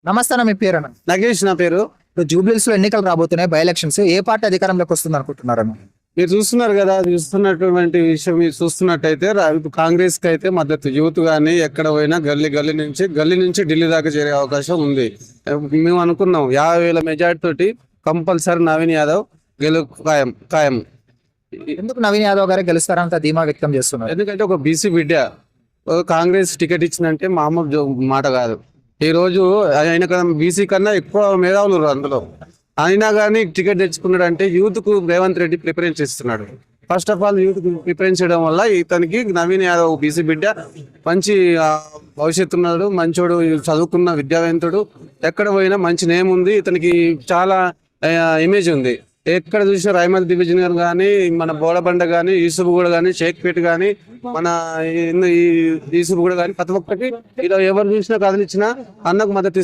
నమస్తే అన్న, మీ పేరు అన్న? నగేష్ నా పేరు. ఇప్పుడు జూబ్లీస్ లో ఎన్నికలు రాబోతున్నాయి, బై ఎలక్షన్స్. ఏ పార్టీ అధికారంలోకి వస్తుంది అనుకుంటున్నారన్న? మీరు చూస్తున్నారు కదా, చూస్తున్నటువంటి విషయం మీరు చూస్తున్నట్టయితే కాంగ్రెస్ కి అయితే మద్దతు. యూత్ గానీ ఎక్కడ పోయినా గల్లీ నుంచి ఢిల్లీ దాకా చేరే అవకాశం ఉంది. మేము అనుకున్నాం 50,000 మెజార్టీ తోటి కంపల్సరీ నవీన్ యాదవ్ ఖాయం. ఎందుకు నవీన్ యాదవ్ గారే గెలుస్తారంత ధీమా వ్యక్తం చేస్తున్నారు? ఎందుకంటే ఒక బీసీ బిడ్డ కాంగ్రెస్ టికెట్ ఇచ్చిందంటే మామూలు మాట కాదు. ఈ రోజు ఆయన బీసీ కన్నా ఎక్కువ మేధావులు అందులో. అయినా కానీ టికెట్ తెచ్చుకున్నాడు అంటే యూత్ కు రేవంత్ రెడ్డి ప్రిఫరెన్స్ ఇస్తున్నాడు. First of all youth preference చేయడం వల్ల ఇతనికి నవీన్ యాదవ్ బీసీ బిడ్డ మంచి భవిష్యత్తు ఉన్నాడు, మంచోడు, చదువుకున్న విద్యావంతుడు, ఎక్కడ పోయినా మంచి నేమ్ ఉంది, ఇతనికి చాలా ఇమేజ్ ఉంది. ఎక్కడ చూసినా రాయమల్ డివిజన్ కానీ, మన బోడబండ కానీ, యూసుఫ్గూడ కానీ, షేక్పేట కానీ, మన యూసుఫ్గూడ కానీ, ప్రతి ఒక్కటి ఇలా ఎవరు చూసినా కదిలిచ్చినా అన్నకు మద్దతు